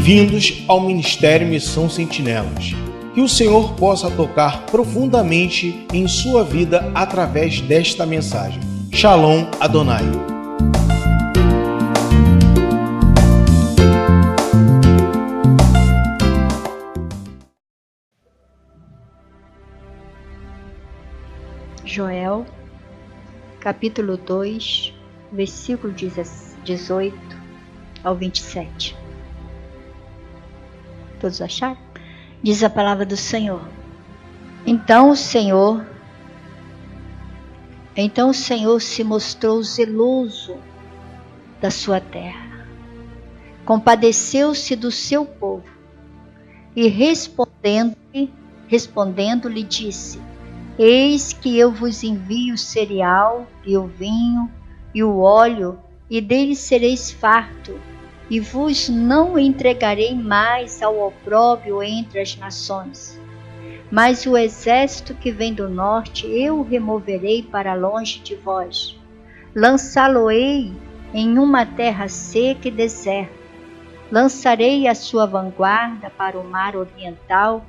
Bem-vindos ao Ministério Missão Sentinelas. Que o Senhor possa tocar profundamente em sua vida através desta mensagem. Shalom Adonai. Joel, capítulo 2, versículo 18 ao 27. Todos acharam? Diz a palavra do Senhor. Então o Senhor se mostrou zeloso da sua terra. Compadeceu-se do seu povo e respondendo-lhe disse: Eis que eu vos envio o cereal e o vinho e o óleo, e deles sereis farto, e vos não entregarei mais ao opróbrio entre as nações. Mas o exército que vem do norte eu removerei para longe de vós. Lançá-lo-ei em uma terra seca e deserta. Lançarei a sua vanguarda para o mar oriental,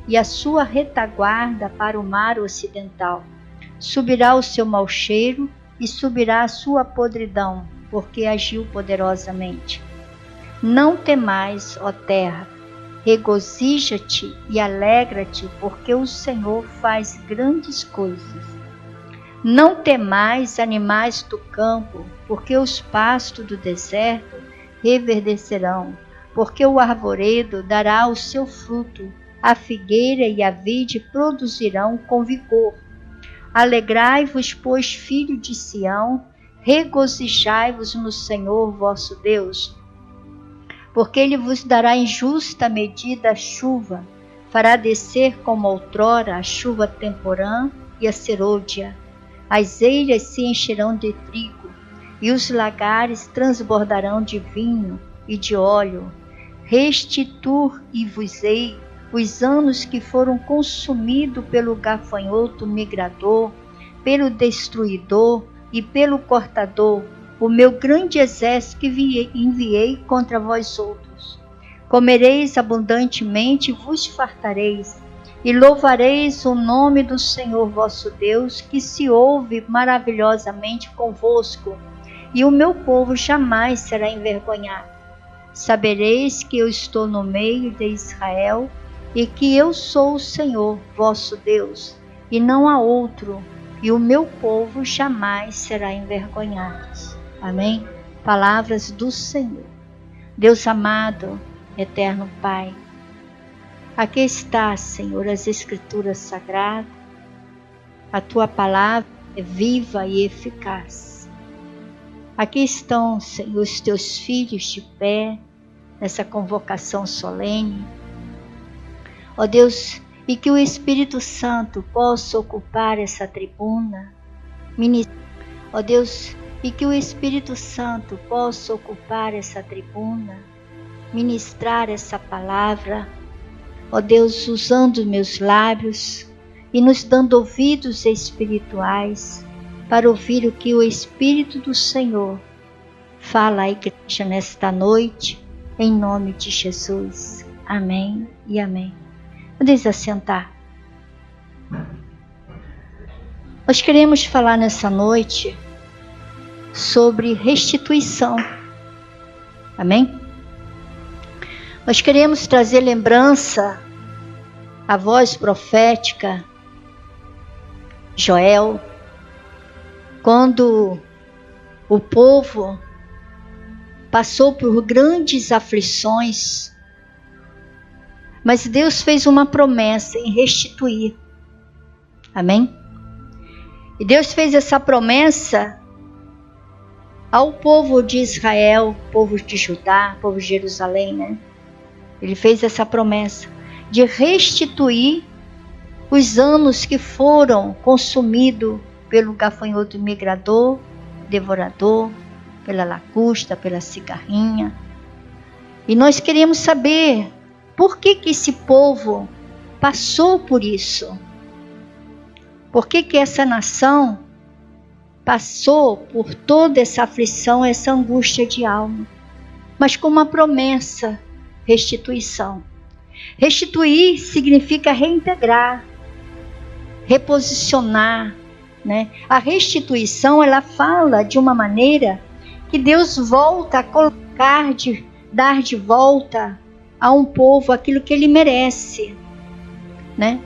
e a sua retaguarda para o mar ocidental. Subirá o seu mau cheiro e subirá a sua podridão, porque agiu poderosamente. Não temais, ó terra, regozija-te e alegra-te, porque o Senhor faz grandes coisas. Não temais, animais do campo, porque os pastos do deserto reverdecerão, porque o arvoredo dará o seu fruto, a figueira e a vide produzirão com vigor. Alegrai-vos, pois, filho de Sião, regozijai-vos no Senhor vosso Deus, porque ele vos dará em justa medida a chuva, fará descer como outrora a chuva temporã e a serôdia. As eiras se encherão de trigo, e os lagares transbordarão de vinho e de óleo. Restituir-vos-ei os anos que foram consumidos pelo gafanhoto migrador, pelo destruidor e pelo cortador, o meu grande exército que enviei contra vós outros. Comereis abundantemente e vos fartareis, e louvareis o nome do Senhor vosso Deus, que se ouve maravilhosamente convosco, e o meu povo jamais será envergonhado. Sabereis que eu estou no meio de Israel, e que eu sou o Senhor vosso Deus, e não há outro, e o meu povo jamais será envergonhado. Amém? Palavras do Senhor. Deus amado, eterno Pai, aqui está, Senhor, as Escrituras Sagradas. A Tua palavra é viva e eficaz. Aqui estão, Senhor, os Teus filhos de pé, nessa convocação solene. Ó Deus, e que o Espírito Santo possa ocupar essa tribuna. Ó Deus, e que o Espírito Santo possa ocupar essa tribuna, ministrar essa palavra. Ó Deus, usando meus lábios e nos dando ouvidos espirituais para ouvir o que o Espírito do Senhor fala à igreja nesta noite, em nome de Jesus. Amém e amém. Podeis assentar. Nós queremos falar nessa noite sobre restituição. Amém? Nós queremos trazer lembrança à voz profética Joel, quando o povo passou por grandes aflições, mas Deus fez uma promessa em restituir. Amém? E Deus fez essa promessa ao povo de Israel, povo de Judá, povo de Jerusalém, né? Ele fez essa promessa de restituir os anos que foram consumidos pelo gafanhoto migrador, devorador, pela lacusta, pela cigarrinha. E nós queremos saber por que esse povo passou por isso. Por que essa nação passou por toda essa aflição, essa angústia de alma, mas com uma promessa restituição. Restituir significa reintegrar, reposicionar, né? A restituição, ela fala de uma maneira que Deus volta a colocar, dar de volta a um povo aquilo que ele merece, né?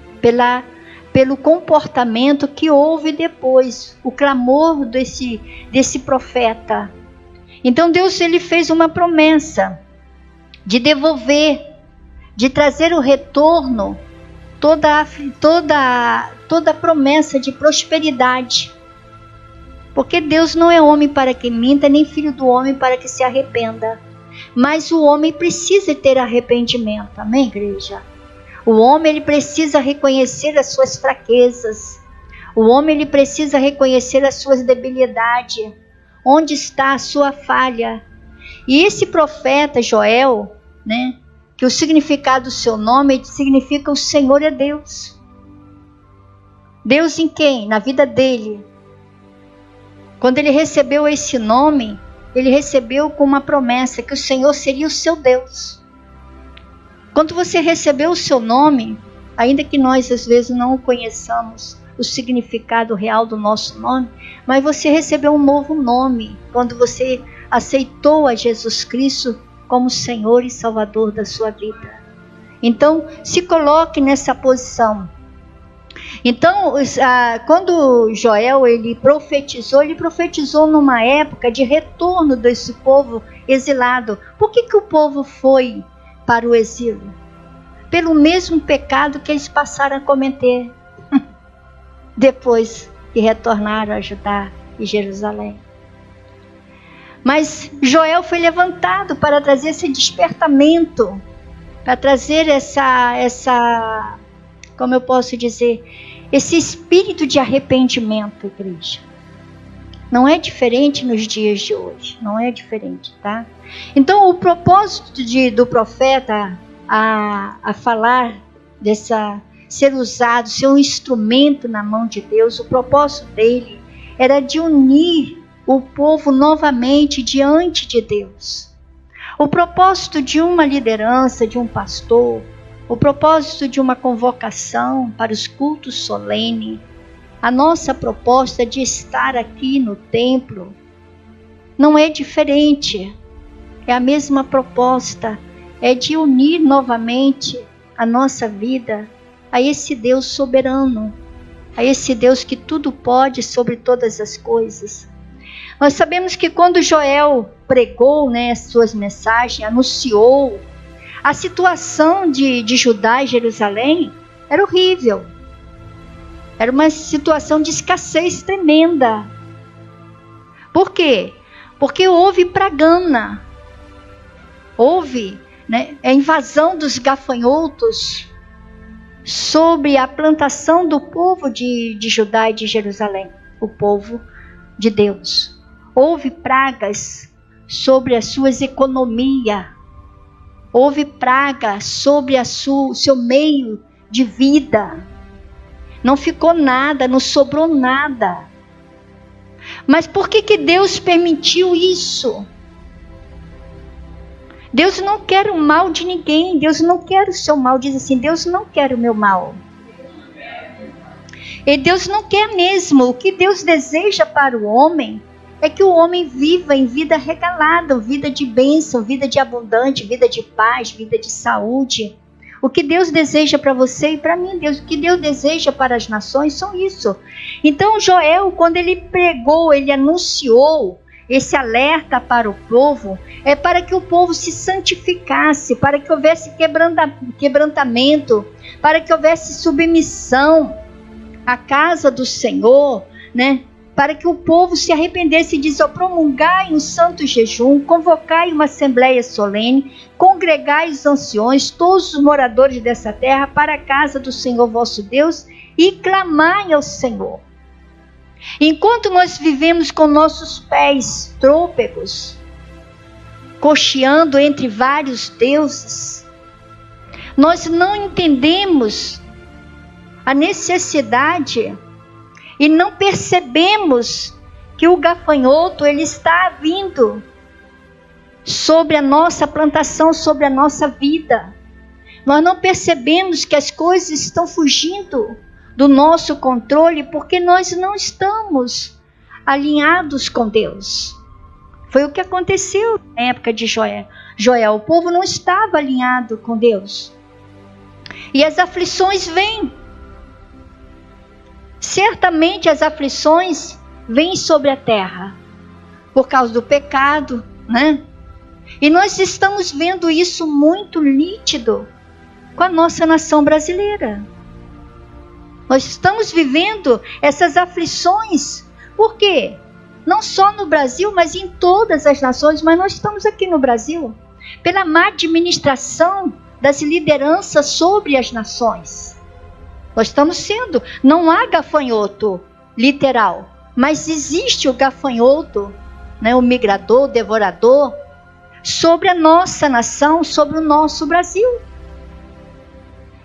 Pelo comportamento que houve depois, o clamor desse profeta. Então Deus, ele fez uma promessa de devolver, de trazer o retorno, toda a promessa de prosperidade. Porque Deus não é homem para que minta, nem filho do homem para que se arrependa. Mas o homem precisa ter arrependimento, amém, igreja? O homem, ele precisa reconhecer as suas fraquezas. O homem, ele precisa reconhecer as suas debilidades. Onde está a sua falha? E esse profeta Joel, né, que o significado do seu nome significa o Senhor é Deus. Deus em quem? Na vida dele. Quando ele recebeu esse nome, ele recebeu com uma promessa que o Senhor seria o seu Deus. Quando você recebeu o seu nome, ainda que nós às vezes não conheçamos o significado real do nosso nome, mas você recebeu um novo nome quando você aceitou a Jesus Cristo como Senhor e Salvador da sua vida. Então, se coloque nessa posição. Então, quando Joel ele profetizou numa época de retorno desse povo exilado. Por que o povo foi para o exílio? Pelo mesmo pecado que eles passaram a cometer depois que retornaram a Judá e Jerusalém. Mas Joel foi levantado para trazer esse despertamento, para trazer como eu posso dizer, esse espírito de arrependimento, igreja. Não é diferente nos dias de hoje, não é diferente, tá? Então, o propósito do profeta a falar ser usado, ser um instrumento na mão de Deus, o propósito dele era de unir o povo novamente diante de Deus. O propósito de uma liderança, de um pastor, o propósito de uma convocação para os cultos solenes, a nossa proposta de estar aqui no templo, não é diferente. É a mesma proposta, é de unir novamente a nossa vida a esse Deus soberano, a esse Deus que tudo pode sobre todas as coisas. Nós sabemos que quando Joel pregou, né, as suas mensagens, anunciou, a situação de Judá e Jerusalém era horrível. Era uma situação de escassez tremenda. Por quê? Porque houve pragana. Houve, né, a invasão dos gafanhotos sobre a plantação do povo de Judá e de Jerusalém, o povo de Deus. Houve pragas sobre as suas economias. Houve praga sobre seu meio de vida. Não ficou nada, não sobrou nada. Mas por que Deus permitiu isso? Deus não quer o mal de ninguém. Deus não quer o seu mal. Diz assim, Deus não quer o meu mal. E Deus não quer mesmo. O que Deus deseja para o homem é que o homem viva em vida regalada, vida de bênção, vida de abundante, vida de paz, vida de saúde. O que Deus deseja para você e para mim, o que Deus deseja para as nações são isso. Então Joel, quando ele pregou, ele anunciou esse alerta para o povo, é para que o povo se santificasse, para que houvesse quebrantamento, para que houvesse submissão à casa do Senhor, né? Para que o povo se arrependesse e diz, promulgai um santo jejum, convocai uma assembleia solene, congregai os anciões, todos os moradores dessa terra, para a casa do Senhor vosso Deus, e clamai ao Senhor. Enquanto nós vivemos com nossos pés trôpegos, cocheando entre vários deuses, nós não entendemos a necessidade e não percebemos que o gafanhoto ele está vindo sobre a nossa plantação, sobre a nossa vida. Nós não percebemos que as coisas estão fugindo do nosso controle porque nós não estamos alinhados com Deus. Foi o que aconteceu na época de Joel. O povo não estava alinhado com Deus. E as aflições vêm. Certamente as aflições vêm sobre a terra por causa do pecado, né? E nós estamos vendo isso muito nítido com a nossa nação brasileira. Nós estamos vivendo essas aflições. Por quê? Não só no Brasil, mas em todas as nações. Mas nós estamos aqui no Brasil pela má administração das lideranças sobre as nações. Nós estamos sendo, não há gafanhoto literal, mas existe o gafanhoto, né, o migrador, o devorador, sobre a nossa nação, sobre o nosso Brasil.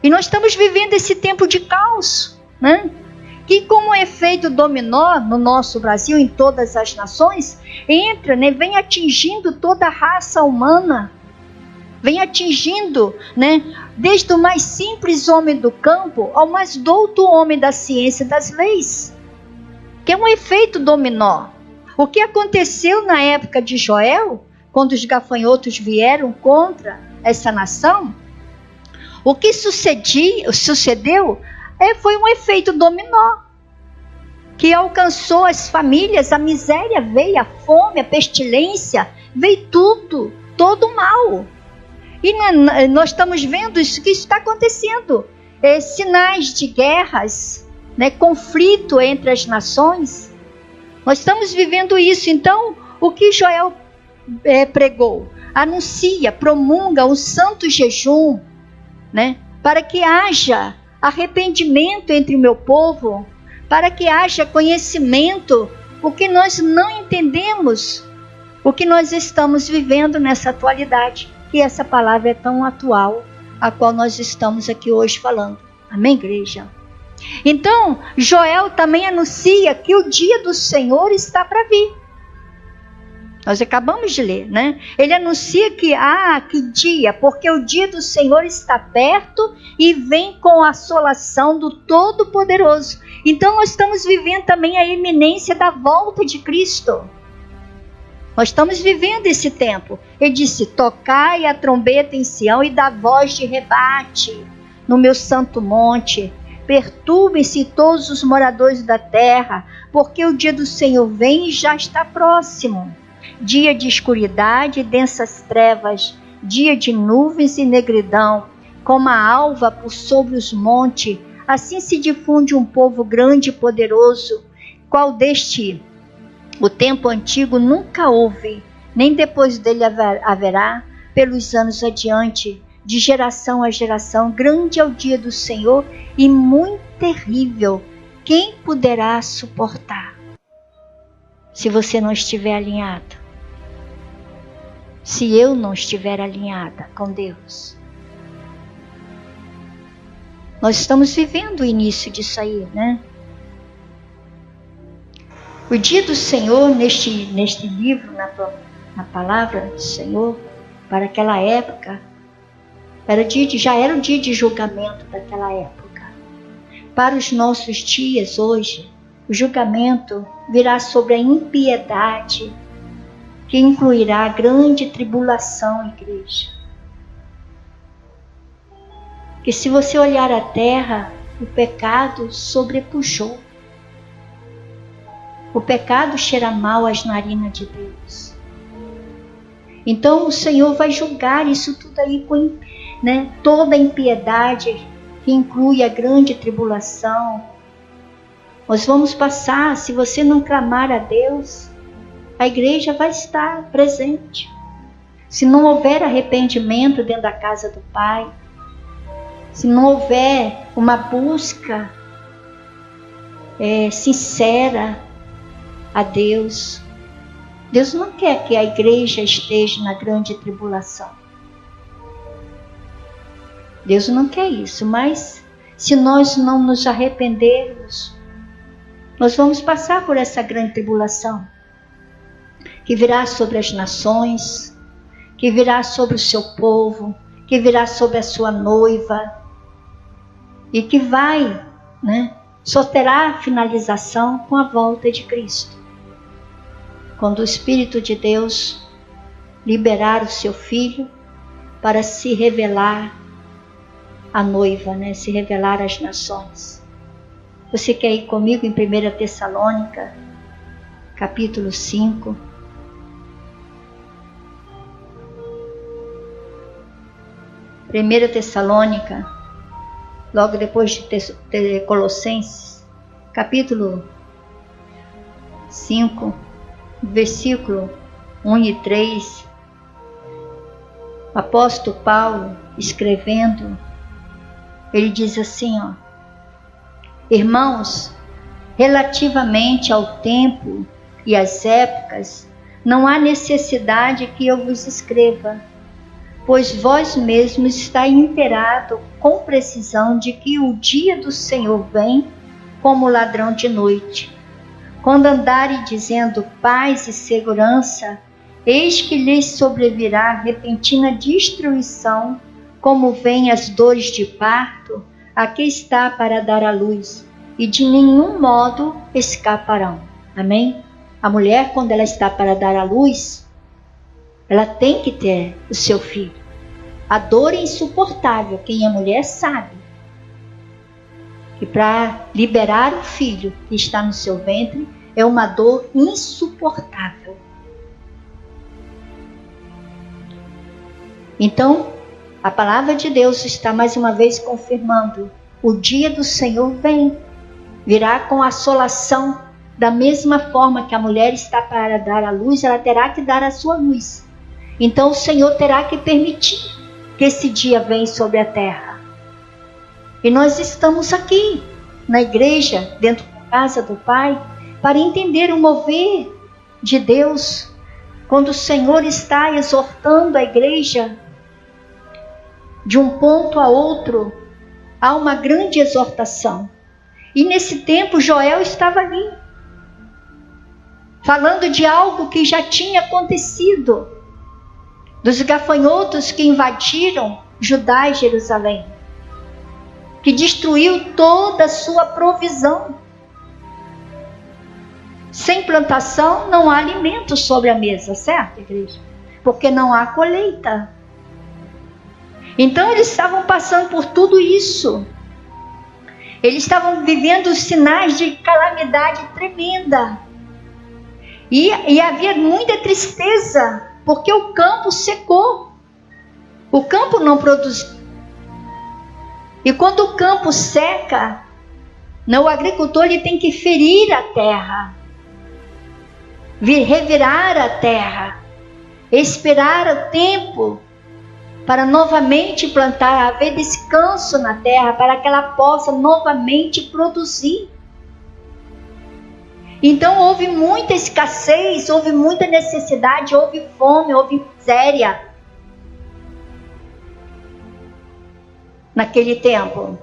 E nós estamos vivendo esse tempo de caos, né? Que como efeito dominó no nosso Brasil, em todas as nações, entra, né, vem atingindo toda a raça humana, vem atingindo, né, desde o mais simples homem do campo ao mais douto homem da ciência das leis, que é um efeito dominó. O que aconteceu na época de Joel, quando os gafanhotos vieram contra essa nação, o que sucedeu foi um efeito dominó, que alcançou as famílias, a miséria veio, a fome, a pestilência, veio tudo, todo o mal. E nós estamos vendo isso que está acontecendo, sinais de guerras, né, conflito entre as nações. Nós estamos vivendo isso. Então, o que Joel pregou? Anuncia, promulga um santo jejum, né, para que haja arrependimento entre o meu povo, para que haja conhecimento, porque nós não entendemos o que nós estamos vivendo nessa atualidade, que essa palavra é tão atual, a qual nós estamos aqui hoje falando. Amém, igreja? Então, Joel também anuncia que o dia do Senhor está para vir. Nós acabamos de ler, né? Ele anuncia que dia, porque o dia do Senhor está perto e vem com a assolação do Todo-Poderoso. Então nós estamos vivendo também a iminência da volta de Cristo. Nós estamos vivendo esse tempo. Ele disse, tocai a trombeta em Sião e dá voz de rebate no meu santo monte. Perturbem-se todos os moradores da terra, porque o dia do Senhor vem e já está próximo. Dia de escuridade e densas trevas, dia de nuvens e negridão, como a alva por sobre os montes, assim se difunde um povo grande e poderoso, qual deste o tempo antigo nunca houve, nem depois dele haverá, pelos anos adiante, de geração a geração. Grande é o dia do Senhor e muito terrível. Quem poderá suportar? Se você não estiver alinhado, se eu não estiver alinhada com Deus. Nós estamos vivendo o início disso aí, né? O dia do Senhor, neste livro, na palavra do Senhor, para aquela época, já era o dia de julgamento daquela época. Para os nossos dias hoje, o julgamento virá sobre a impiedade, que incluirá a grande tribulação, igreja. Que se você olhar a terra, o pecado sobrepujou. O pecado cheira mal às narinas de Deus. Então o Senhor vai julgar isso tudo aí com, né, toda a impiedade que inclui a grande tribulação. Nós vamos passar, se você não clamar a Deus, a igreja vai estar presente. Se não houver arrependimento dentro da casa do Pai, se não houver uma busca sincera a Deus, Deus não quer que a igreja esteja na grande tribulação. Deus não quer isso, mas se nós não nos arrependermos, nós vamos passar por essa grande tribulação que virá sobre as nações, que virá sobre o seu povo, que virá sobre a sua noiva, e que vai, só terá finalização com a volta de Cristo. Quando o Espírito de Deus liberar o seu Filho para se revelar à noiva, se revelar às nações. Você quer ir comigo em 1 Tessalônica, capítulo 5? Primeira Tessalônica, logo depois de Colossenses, capítulo 5, versículo 1 e 3, o apóstolo Paulo, escrevendo, ele diz assim, irmãos, relativamente ao tempo e às épocas, não há necessidade que eu vos escreva, pois vós mesmos estáis inteirados com precisão de que o dia do Senhor vem como ladrão de noite. Quando andarem dizendo paz e segurança, eis que lhes sobrevirá repentina destruição, como vêm as dores de parto, a que está para dar à luz, e de nenhum modo escaparão. Amém? A mulher, quando ela está para dar à luz, ela tem que ter o seu filho. A dor é insuportável. Quem é mulher sabe que para liberar o filho que está no seu ventre é uma dor insuportável. Então, a palavra de Deus está mais uma vez confirmando: o dia do Senhor vem, virá com assolação. Da mesma forma que a mulher está para dar à luz, ela terá que dar a sua luz. Então o Senhor terá que permitir que esse dia venha sobre a terra. E nós estamos aqui, na igreja, dentro da casa do Pai, para entender o mover de Deus. Quando o Senhor está exortando a igreja de um ponto a outro, há uma grande exortação. E nesse tempo Joel estava ali, falando de algo que já tinha acontecido, dos gafanhotos que invadiram Judá e Jerusalém, que destruiu toda a sua provisão. Sem plantação não há alimento sobre a mesa, certo, igreja? Porque não há colheita. Então eles estavam passando por tudo isso. Eles estavam vivendo os sinais de calamidade tremenda. E havia muita tristeza, porque o campo secou. O campo não produz. E quando o campo seca, o agricultor ele tem que ferir a terra, revirar a terra, esperar o tempo para novamente plantar, haver descanso na terra, para que ela possa novamente produzir. Então houve muita escassez, houve muita necessidade, houve fome, houve miséria naquele tempo.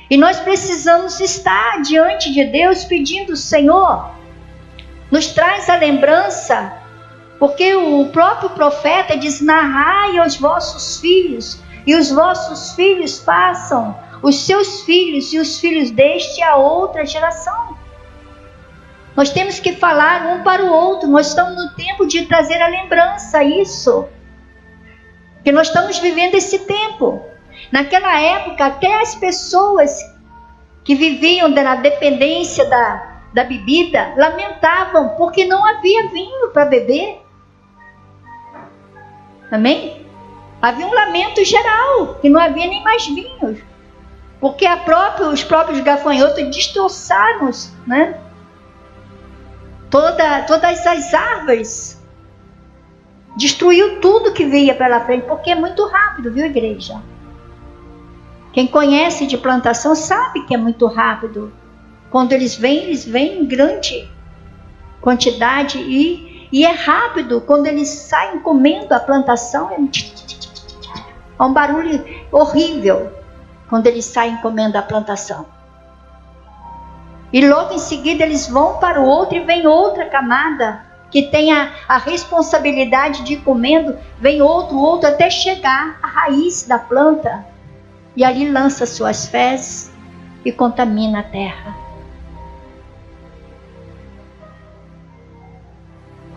E nós precisamos estar diante de Deus pedindo: Senhor, nos traz a lembrança, porque o próprio profeta diz: narrai aos vossos filhos, e os vossos filhos façam os seus filhos e os filhos deste a outra geração. Nós temos que falar um para o outro. Nós estamos no tempo de trazer a lembrança a isso, que nós estamos vivendo esse tempo. Naquela época, até as pessoas que viviam na dependência da bebida lamentavam, porque não havia vinho para beber. Amém? Havia um lamento geral, que não havia nem mais vinhos, porque os próprios gafanhotos destroçaram, todas as árvores, destruiu tudo que via pela frente, porque é muito rápido, viu, igreja? Quem conhece de plantação sabe que é muito rápido. Quando eles vêm em grande quantidade e é rápido. Quando eles saem comendo a plantação, é um barulho horrível quando eles saem comendo a plantação. E logo em seguida eles vão para o outro e vem outra camada que tem a responsabilidade de ir comendo, vem outro, até chegar à raiz da planta. E ali lança suas fezes e contamina a terra.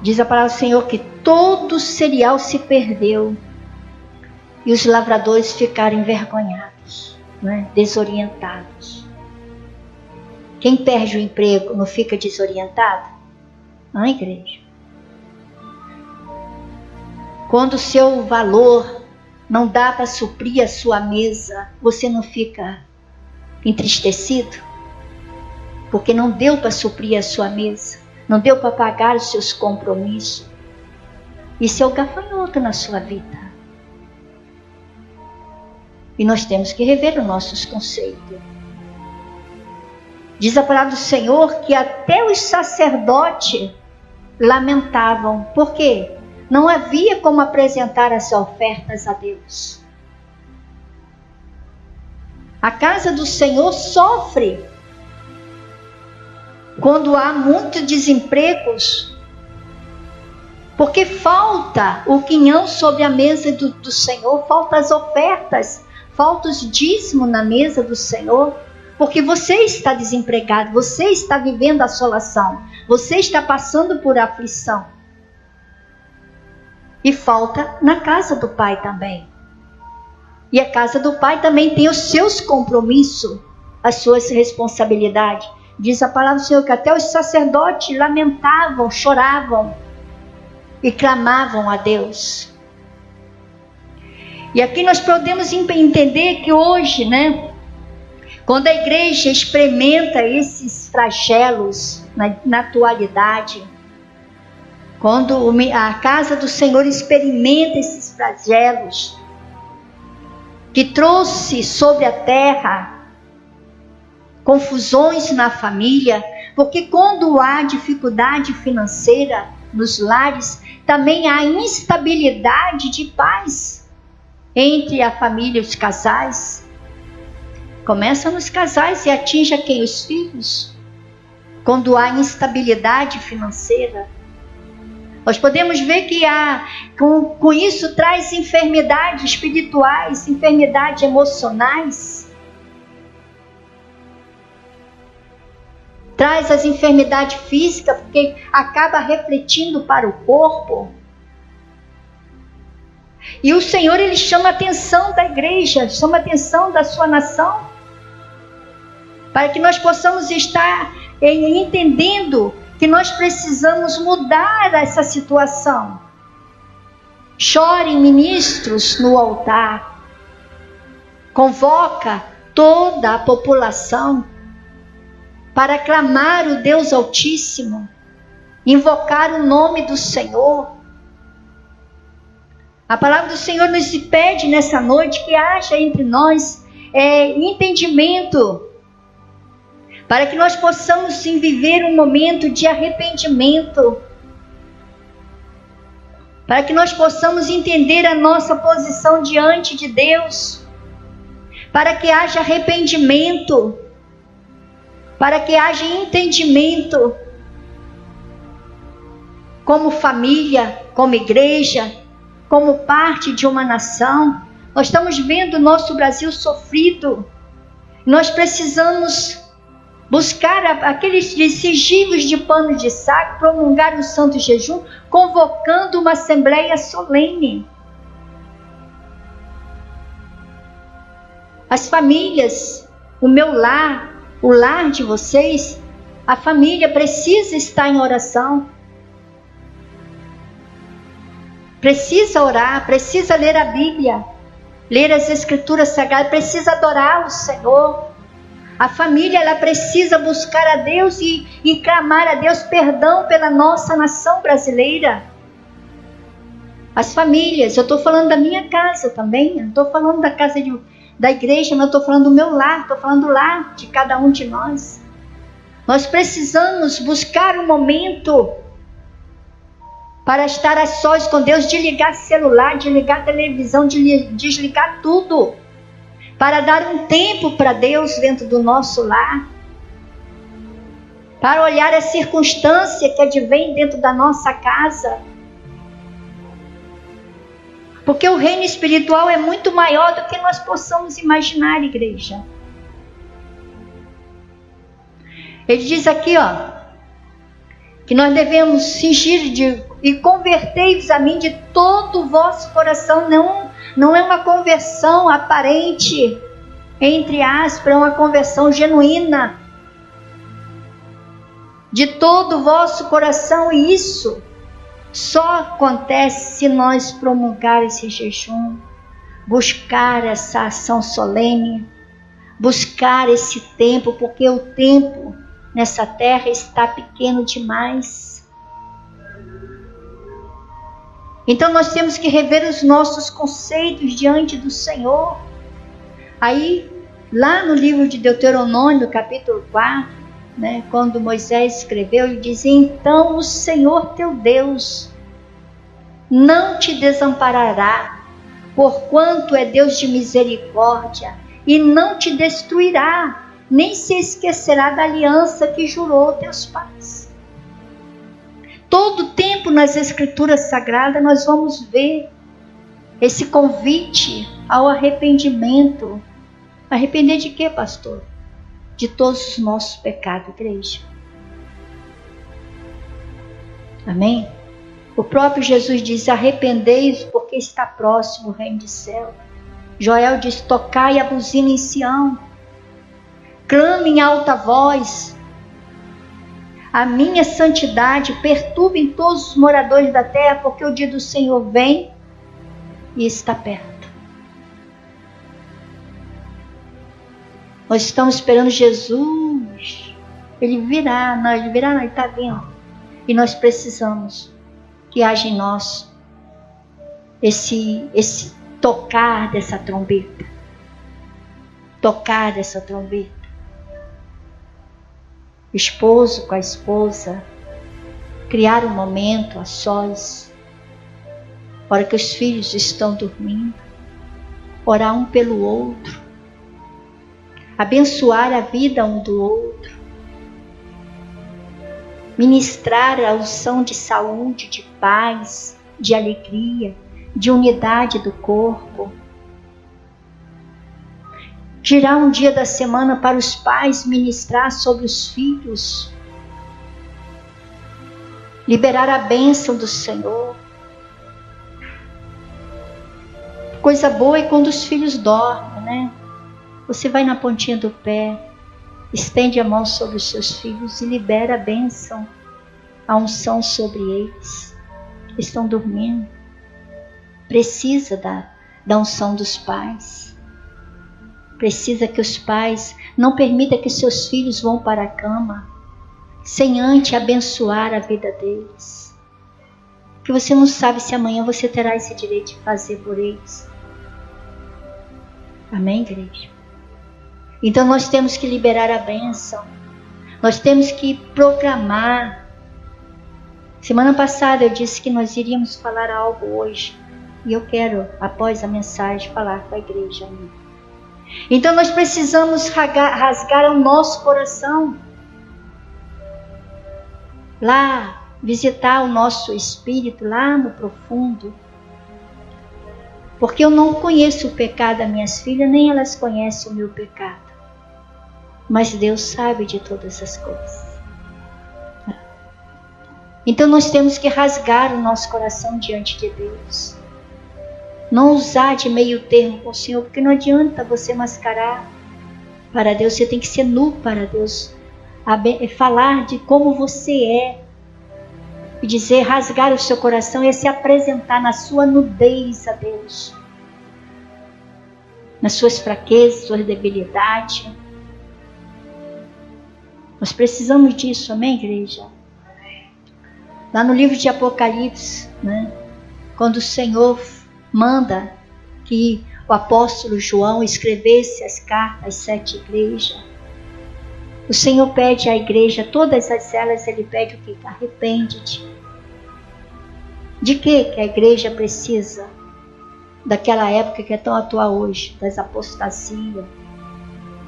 Diz a palavra do Senhor que todo o cereal se perdeu e os lavradores ficaram envergonhados, né? Desorientados. Quem perde o emprego não fica desorientado? Não, igreja. Quando o seu valor não dá para suprir a sua mesa, você não fica entristecido? Porque não deu para suprir a sua mesa, não deu para pagar os seus compromissos. Isso é o gafanhoto na sua vida. E nós temos que rever os nossos conceitos. Diz a palavra do Senhor que até os sacerdotes lamentavam. Por quê? Não havia como apresentar as ofertas a Deus. A casa do Senhor sofre quando há muitos desempregos, porque falta o quinhão sobre a mesa do Senhor, falta as ofertas, falta os dízimos na mesa do Senhor, porque você está desempregado, você está vivendo assolação, você está passando por aflição. E falta na casa do Pai também. E a casa do Pai também tem os seus compromissos, as suas responsabilidades. Diz a palavra do Senhor que até os sacerdotes lamentavam, choravam e clamavam a Deus. E aqui nós podemos entender que hoje, né, quando a igreja experimenta esses flagelos na atualidade, quando a casa do Senhor experimenta esses flagelos que trouxe sobre a terra confusões na família, porque quando há dificuldade financeira nos lares, também há instabilidade de paz entre a família e os casais. Começa nos casais e atinge a quem? Os filhos. Quando há instabilidade financeira, nós podemos ver que com isso traz enfermidades espirituais, enfermidades emocionais, traz as enfermidades físicas, porque acaba refletindo para o corpo. E o Senhor, Ele chama a atenção da igreja, chama a atenção da sua nação, para que nós possamos estar entendendo que nós precisamos mudar essa situação. Chorem ministros no altar, convoca toda a população para clamar o Deus Altíssimo, invocar o nome do Senhor. A palavra do Senhor nos pede nessa noite que haja entre nós entendimento, para que nós possamos sim viver um momento de arrependimento, para que nós possamos entender a nossa posição diante de Deus, para que haja arrependimento, para que haja entendimento, como família, como igreja, como parte de uma nação. Nós estamos vendo o nosso Brasil sofrido. Nós precisamos buscar aqueles sigilhos de pano de saco, prolongar o santo jejum, convocando uma assembleia solene. As famílias, o meu lar, o lar de vocês, a família precisa estar em oração. Precisa orar, precisa ler a Bíblia, ler as Escrituras Sagradas, precisa adorar o Senhor. A família, ela precisa buscar a Deus e clamar a Deus perdão pela nossa nação brasileira. As famílias, eu estou falando da minha casa também, eu não estou falando da casa da igreja, mas eu estou falando do meu lar, estou falando do lar de cada um de nós. Nós precisamos buscar um momento para estar a sós com Deus, desligar celular, desligar televisão, desligar tudo, para dar um tempo para Deus dentro do nosso lar. para olhar a circunstância que advém dentro da nossa casa. Porque o reino espiritual é muito maior do que nós possamos imaginar, igreja. Ele diz aqui, que nós devemos cingir e convertei-vos a mim de todo o vosso coração. Não é uma conversão aparente, entre aspas, é uma conversão genuína. De todo o vosso coração, e isso só acontece se nós promulgar esse jejum, buscar essa ação solene, buscar esse tempo, porque o tempo nessa terra está pequeno demais. Então nós temos que rever os nossos conceitos diante do Senhor. Aí, lá no livro de Deuteronômio, capítulo 4, quando Moisés escreveu, ele dizia: então o Senhor teu Deus não te desamparará, porquanto é Deus de misericórdia, e não te destruirá, nem se esquecerá da aliança que jurou teus pais. Todo tempo nas Escrituras Sagradas nós vamos ver esse convite ao arrependimento. Arrepender de quê, pastor? De todos os nossos pecados, igreja. Amém? O próprio Jesus diz: arrependei-vos, porque está próximo o reino do céu. Joel diz: tocai a buzina em Sião, clame em alta voz, a minha santidade perturbem todos os moradores da terra, porque o dia do Senhor vem e está perto. Nós estamos esperando Jesus. Ele virá, ele está vindo. E nós precisamos que haja em nós esse tocar dessa trombeta. Tocar dessa trombeta. Esposo com a esposa, criar um momento a sós, hora que os filhos estão dormindo, orar um pelo outro, abençoar a vida um do outro, ministrar a unção de saúde, de paz, de alegria, de unidade do corpo. Tirar um dia da semana para os pais ministrar sobre os filhos, liberar a bênção do Senhor. Coisa boa é quando os filhos dormem, Você vai na pontinha do pé, estende a mão sobre os seus filhos e libera a bênção, a unção sobre eles. Estão dormindo. Precisa da unção dos pais. Precisa que os pais não permitam que seus filhos vão para a cama sem antes abençoar a vida deles. Porque você não sabe se amanhã você terá esse direito de fazer por eles. Amém, igreja? Então nós temos que liberar a bênção. Nós temos que proclamar. Semana passada eu disse que nós iríamos falar algo hoje. E eu quero, após a mensagem, falar com a igreja. Então nós precisamos rasgar o nosso coração. Lá, visitar o nosso espírito, lá no profundo. Porque eu não conheço o pecado das minhas filhas, nem elas conhecem o meu pecado. Mas Deus sabe de todas as coisas. Então nós temos que rasgar o nosso coração diante de Deus. Não usar de meio termo com o Senhor, porque não adianta você mascarar para Deus. Você tem que ser nu para Deus. Falar de como você é. E dizer, rasgar o seu coração é se apresentar na sua nudez a Deus. Nas suas fraquezas, suas debilidades. Nós precisamos disso, amém, igreja? Lá no livro de Apocalipse, quando o Senhor manda que o apóstolo João escrevesse as cartas às 7 igrejas, o Senhor pede à igreja, todas as elas, Ele pede o que? Arrepende-te. De que a igreja precisa? Daquela época que é tão atual hoje, das apostasias.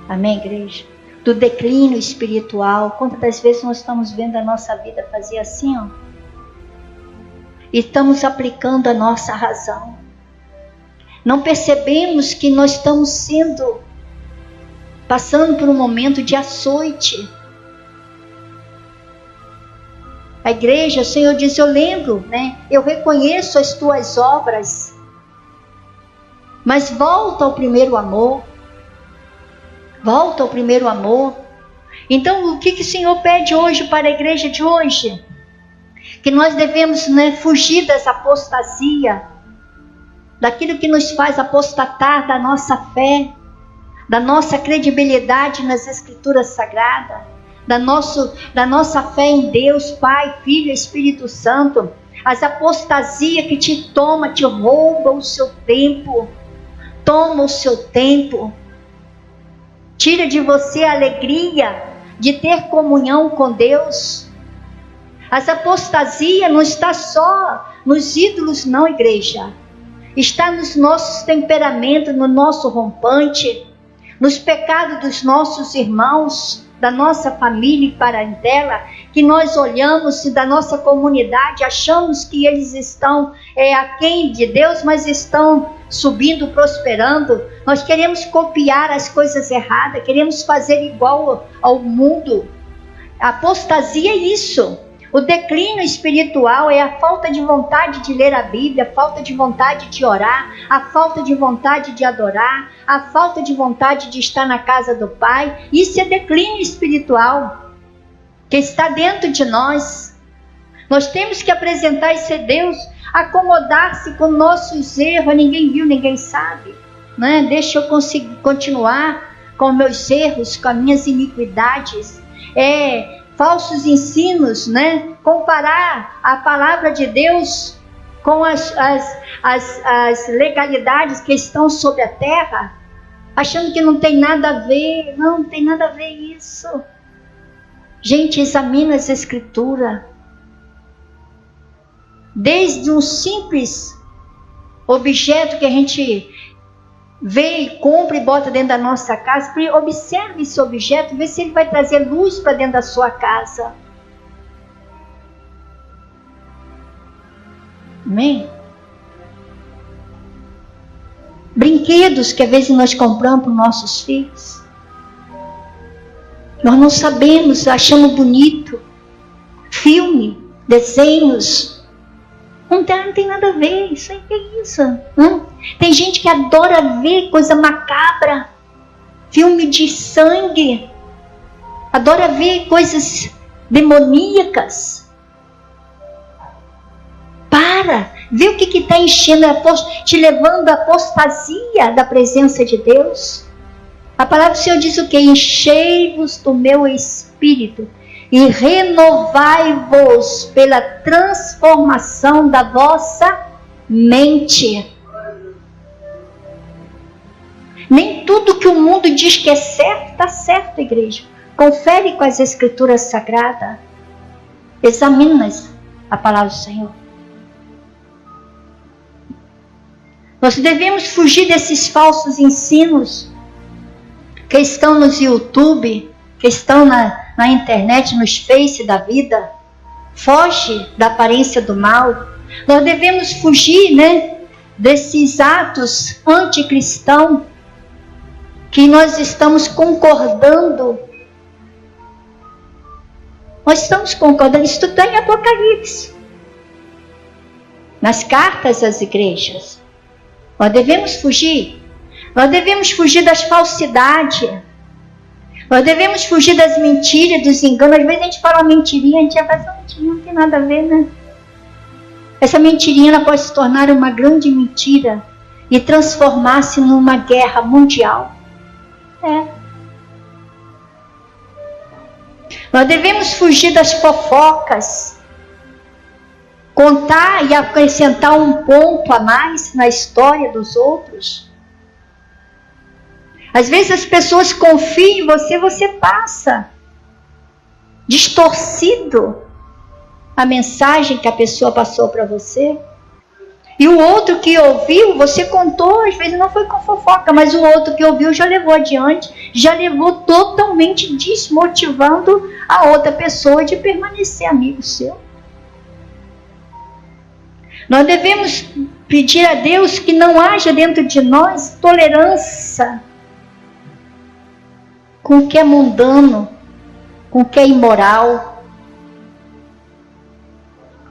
Amém, igreja? do declínio espiritual. Quantas das vezes nós estamos vendo a nossa vida fazer assim, ó? E estamos aplicando a nossa razão. Não percebemos que nós estamos passando por um momento de açoite. A igreja, o Senhor diz, eu lembro, né? Eu reconheço as tuas obras, mas volta ao primeiro amor. Volta ao primeiro amor. Então, o que o Senhor pede hoje para a igreja de hoje? Que nós devemos, né, fugir dessa apostasia, daquilo que nos faz apostatar da nossa fé, da nossa credibilidade nas Escrituras Sagradas, da nossa fé em Deus, Pai, Filho e Espírito Santo. As apostasias que te roubam o seu tempo, toma o seu tempo, tira de você a alegria de ter comunhão com Deus. As apostasias não está só nos ídolos, não, igreja. Está nos nossos temperamentos, no nosso rompante, nos pecados dos nossos irmãos, da nossa família e parentela, que nós olhamos da nossa comunidade, achamos que eles estão aquém de Deus, mas estão subindo, prosperando. Nós queremos copiar as coisas erradas, queremos fazer igual ao mundo. A apostasia é isso. O declínio espiritual é a falta de vontade de ler a Bíblia, a falta de vontade de orar, a falta de vontade de adorar, a falta de vontade de estar na casa do Pai. Isso é declínio espiritual que está dentro de nós. Nós temos que apresentar esse Deus, acomodar-se com nossos erros. Ninguém viu, ninguém sabe, né? Deixa eu continuar com meus erros, com as minhas iniquidades. Falsos ensinos, né? Comparar a palavra de Deus com as legalidades que estão sobre a terra, achando que não tem nada a ver. Não tem nada a ver isso. Gente, examina as Escrituras. Desde um simples objeto que a gente vê e compra e bota dentro da nossa casa, observe esse objeto, vê se ele vai trazer luz para dentro da sua casa. Amém? Brinquedos que às vezes nós compramos para os nossos filhos, nós não sabemos, achamos bonito. Filme, desenhos, não tem nada a ver. Isso aí, que é isso? Tem gente que adora ver coisa macabra, filme de sangue, adora ver coisas demoníacas. Vê o que está enchendo, te levando à apostasia da presença de Deus. A palavra do Senhor diz o quê? Enchei-vos do meu Espírito e renovai-vos pela transformação da vossa mente. Nem tudo que o mundo diz que é certo, está certo, igreja. Confere com as Escrituras Sagradas. Examina a palavra do Senhor. Nós devemos fugir desses falsos ensinos que estão nos YouTube, que estão na internet, nos Face da vida. Foge da aparência do mal. Nós devemos fugir, né, desses atos anticristãos que nós estamos concordando. Nós estamos concordando. Isso está em Apocalipse, nas cartas às igrejas. Nós devemos fugir. Nós devemos fugir das falsidades. Nós devemos fugir das mentiras, dos enganos. Às vezes a gente fala uma mentirinha, a gente fala, essa mentirinha não tem nada a ver, né? Essa mentirinha ela pode se tornar uma grande mentira e transformar-se numa guerra mundial. Nós devemos fugir das fofocas. Contar e acrescentar um ponto a mais na história dos outros. Às vezes as pessoas confiam em você, você passa distorcido a mensagem que a pessoa passou para você. E o outro que ouviu, você contou, às vezes não foi com fofoca, mas o outro que ouviu já levou adiante, já levou totalmente desmotivando a outra pessoa de permanecer amigo seu. Nós devemos pedir a Deus que não haja dentro de nós tolerância com o que é mundano, com o que é imoral.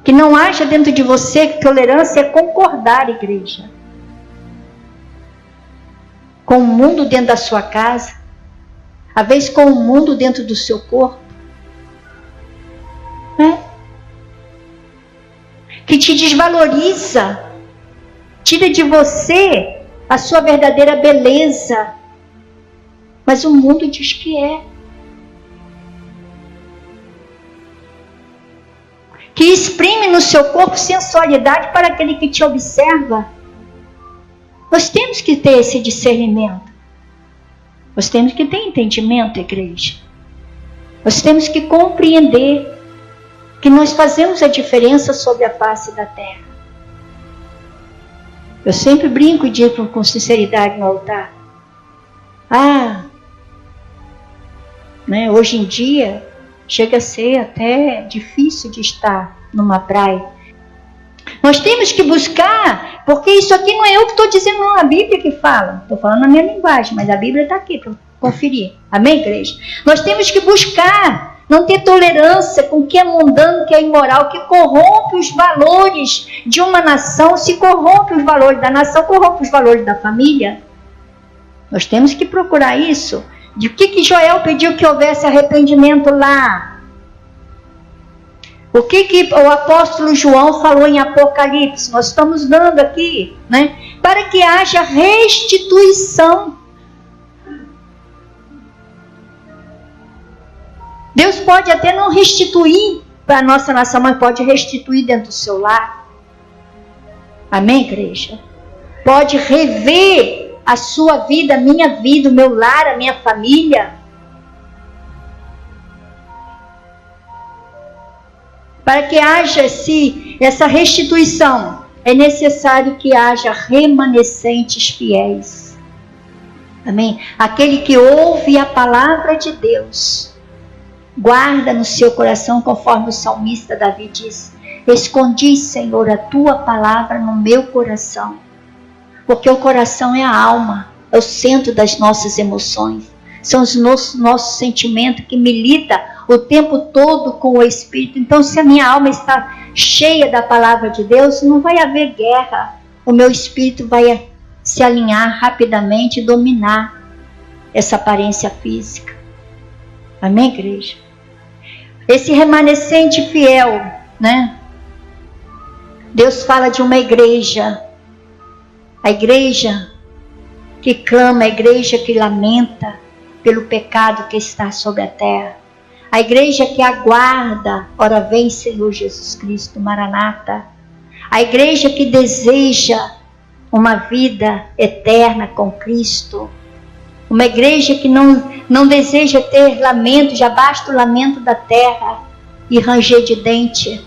Que não haja dentro de você tolerância é concordar, igreja, com o mundo dentro da sua casa, às vezes com o mundo dentro do seu corpo, né? Que te desvaloriza, tira de você a sua verdadeira beleza, mas o mundo diz que é. Que exprime no seu corpo sensualidade para aquele que te observa. Nós temos que ter esse discernimento. Nós temos que ter entendimento, igreja. Nós temos que compreender que nós fazemos a diferença sobre a face da terra. Eu sempre brinco e digo com sinceridade no altar. Hoje em dia, chega a ser até difícil de estar numa praia. Nós temos que buscar, porque isso aqui não é eu que estou dizendo, não, a Bíblia que fala. Estou falando na minha linguagem, mas a Bíblia está aqui para conferir. Amém, igreja? Nós temos que buscar, não ter tolerância com o que é mundano, que é imoral, que corrompe os valores de uma nação. Se corrompe os valores da nação, corrompe os valores da família. Nós temos que procurar isso. De que Joel pediu que houvesse arrependimento lá? O que o apóstolo João falou em Apocalipse? Nós estamos dando aqui, né? Para que haja restituição. Deus pode até não restituir para a nossa nação, mas pode restituir dentro do seu lar. Amém, igreja? Pode rever a sua vida, a minha vida, o meu lar, a minha família. Para que haja essa restituição, é necessário que haja remanescentes fiéis. Amém? Aquele que ouve a palavra de Deus, guarda no seu coração, conforme o salmista Davi diz: escondi, Senhor, a tua palavra no meu coração. Porque o coração é a alma, é o centro das nossas emoções. São os nossos sentimentos que militam o tempo todo com o Espírito. Então, se a minha alma está cheia da palavra de Deus, não vai haver guerra. O meu Espírito vai se alinhar rapidamente e dominar essa aparência física. Amém, igreja? Esse remanescente fiel, né? Deus fala de uma igreja. A igreja que clama, a igreja que lamenta pelo pecado que está sobre a terra. A igreja que aguarda, ora vem Senhor Jesus Cristo, Maranata. A igreja que deseja uma vida eterna com Cristo. Uma igreja que não deseja ter lamento, já basta o lamento da terra e ranger de dente.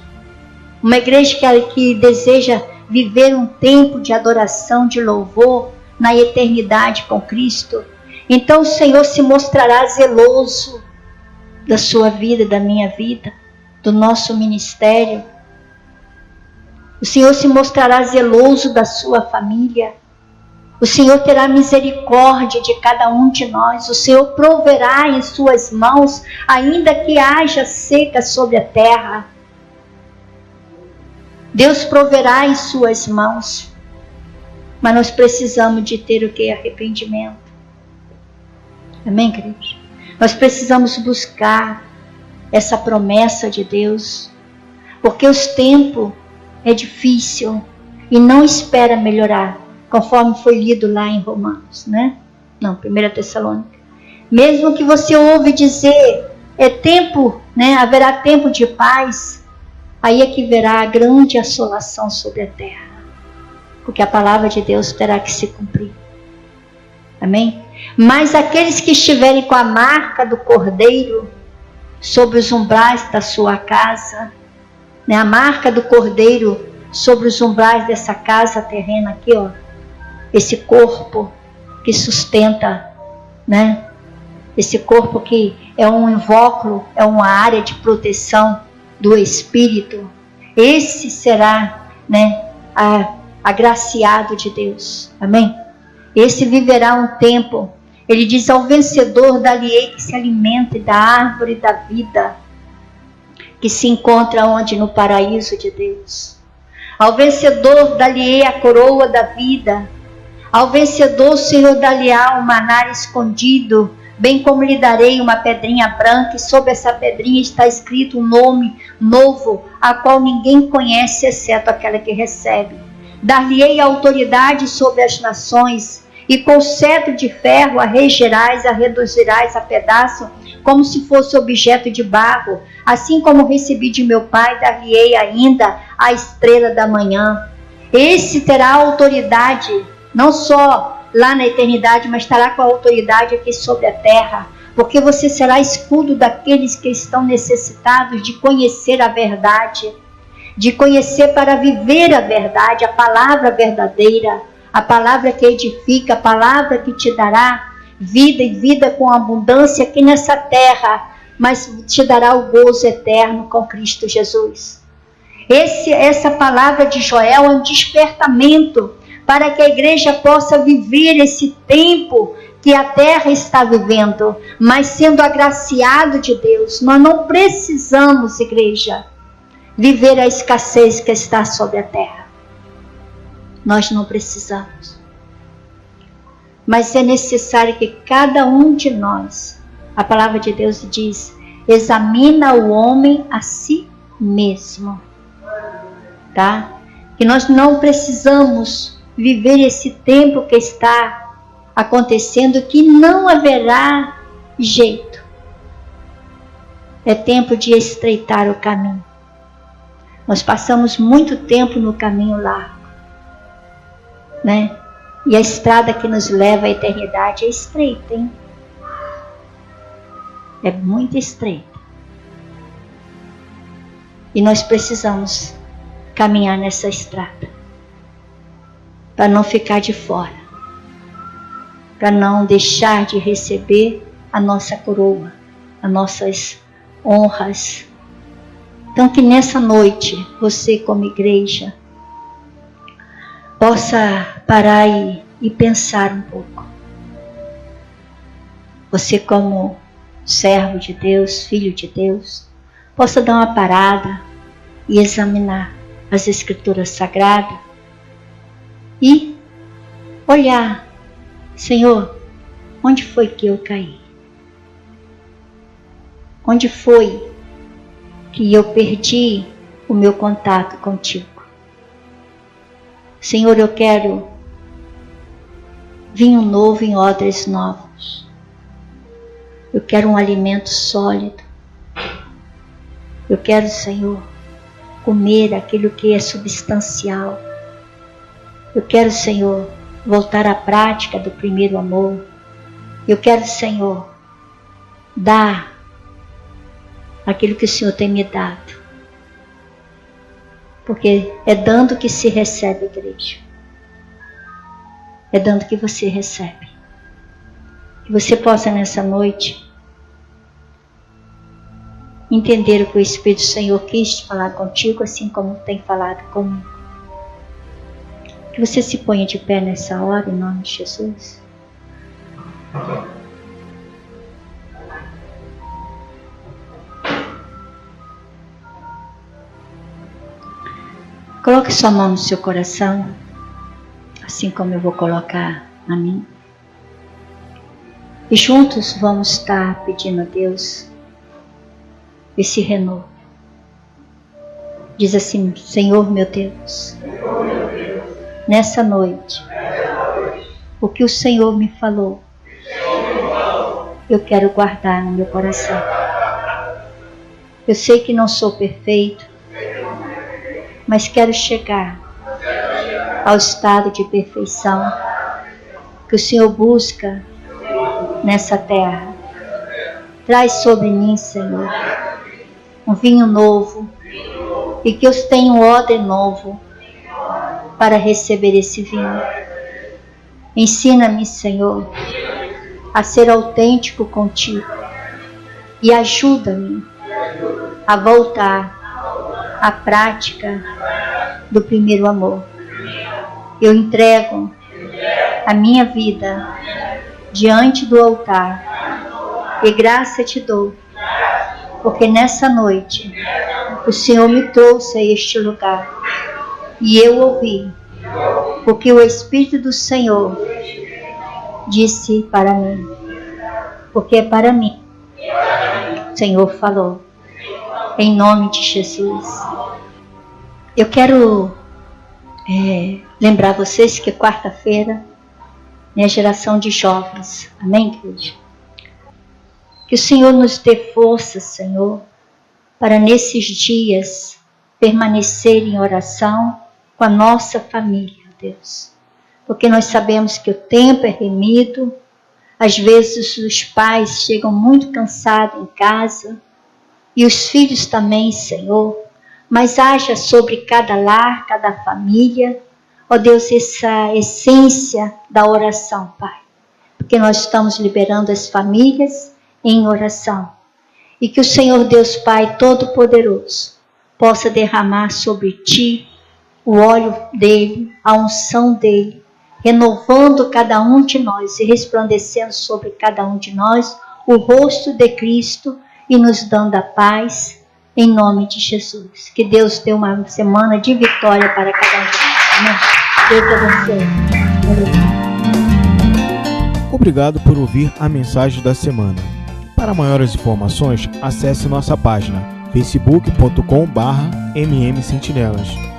Uma igreja que deseja viver um tempo de adoração, de louvor na eternidade com Cristo. Então o Senhor se mostrará zeloso da sua vida, da minha vida, do nosso ministério. O Senhor se mostrará zeloso da sua família. O Senhor terá misericórdia de cada um de nós. O Senhor proverá em suas mãos, ainda que haja seca sobre a terra. Deus proverá em suas mãos. Mas nós precisamos de ter o que? Arrependimento. Amém, queridos? Nós precisamos buscar essa promessa de Deus. Porque os tempos é difícil e não espera melhorar. Conforme foi lido lá em Romanos, né? Não, 1 Tessalônica. Mesmo que você ouve dizer, é tempo, né? Haverá tempo de paz. Aí é que verá a grande assolação sobre a terra. Porque a palavra de Deus terá que se cumprir. Amém? Mas aqueles que estiverem com a marca do Cordeiro sobre os umbrais da sua casa, né? A marca do Cordeiro sobre os umbrais dessa casa terrena aqui, ó. Esse corpo que sustenta, né? Esse corpo que é um invólucro, é uma área de proteção do Espírito. Esse será, né, agraciado de Deus. Amém? Esse viverá um tempo. Ele diz: ao vencedor dar-lhe-ei que se alimente da árvore da vida, que se encontra onde? No paraíso de Deus. Ao vencedor dar-lhe-ei a coroa da vida. Ao vencedor o Senhor dar-lhe-á um maná escondido, bem como lhe darei uma pedrinha branca, e sobre essa pedrinha está escrito um nome novo, a qual ninguém conhece, exceto aquela que recebe. Dar-lhe-ei autoridade sobre as nações, e com cetro de ferro a regerás, a reduzirás a pedaço, como se fosse objeto de barro. Assim como recebi de meu Pai, dar-lhe-ei ainda a estrela da manhã. Esse terá autoridade, não só lá na eternidade, mas estará com a autoridade aqui sobre a terra, porque você será escudo daqueles que estão necessitados de conhecer a verdade, de conhecer para viver a verdade, a palavra verdadeira, a palavra que edifica, a palavra que te dará vida e vida com abundância aqui nessa terra, mas te dará o gozo eterno com Cristo Jesus. Essa palavra de Joel é um despertamento para que a igreja possa viver esse tempo que a terra está vivendo, mas sendo agraciado de Deus. Nós não precisamos, igreja, viver a escassez que está sobre a terra. Nós não precisamos. Mas é necessário que cada um de nós, a palavra de Deus diz, examina o homem a si mesmo. Tá? Que nós não precisamos viver esse tempo que está acontecendo, que não haverá jeito. É tempo de estreitar o caminho. Nós passamos muito tempo no caminho largo, né? E a estrada que nos leva à eternidade é estreita, hein? É muito estreita. E nós precisamos caminhar nessa estrada, para não ficar de fora, para não deixar de receber a nossa coroa, as nossas honras. Então que nessa noite, você como igreja, possa parar e pensar um pouco. Você como servo de Deus, filho de Deus, possa dar uma parada e examinar as Escrituras Sagradas e olhar, Senhor, onde foi que eu caí? Onde foi que eu perdi o meu contato contigo? Senhor, eu quero vinho novo em odres novos. Eu quero um alimento sólido. Eu quero, Senhor, comer aquilo que é substancial. Eu quero, Senhor, voltar à prática do primeiro amor. Eu quero, Senhor, dar aquilo que o Senhor tem me dado. Porque é dando que se recebe, igreja. É dando que você recebe. Que você possa nessa noite entender o que o Espírito do Senhor quis falar contigo, assim como tem falado comigo. Que você se ponha de pé nessa hora, em nome de Jesus. Coloque sua mão no seu coração, assim como eu vou colocar a minha. E juntos vamos estar pedindo a Deus esse renovo. Diz assim: Senhor meu Deus, nessa noite, o que o Senhor me falou, eu quero guardar no meu coração. Eu sei que não sou perfeito, mas quero chegar ao estado de perfeição que o Senhor busca nessa terra. Traz sobre mim, Senhor, um vinho novo, e que eu tenha um odre novo para receber esse vinho. Ensina-me, Senhor, a ser autêntico contigo e ajuda-me a voltar à prática do primeiro amor. Eu entrego a minha vida diante do altar e graça te dou, porque nessa noite o Senhor me trouxe a este lugar e eu ouvi o que o Espírito do Senhor disse para mim, porque é para mim. O Senhor falou, em nome de Jesus. Eu quero lembrar vocês que quarta-feira é a geração de jovens. Amém, queridos? Que o Senhor nos dê força, Senhor, para nesses dias permanecer em oração com a nossa família, Deus. Porque nós sabemos que o tempo é remido, às vezes os pais chegam muito cansados em casa, e os filhos também, Senhor, mas haja sobre cada lar, cada família, ó Deus, essa essência da oração, Pai. Porque nós estamos liberando as famílias em oração. E que o Senhor Deus Pai Todo-Poderoso possa derramar sobre ti o óleo dele, a unção dele, renovando cada um de nós e resplandecendo sobre cada um de nós o rosto de Cristo e nos dando a paz em nome de Jesus. Que Deus dê uma semana de vitória para cada um de nós. Amém? Deus abençoe. Obrigado por ouvir a mensagem da semana. Para maiores informações, acesse nossa página facebook.com/mmsentinelas.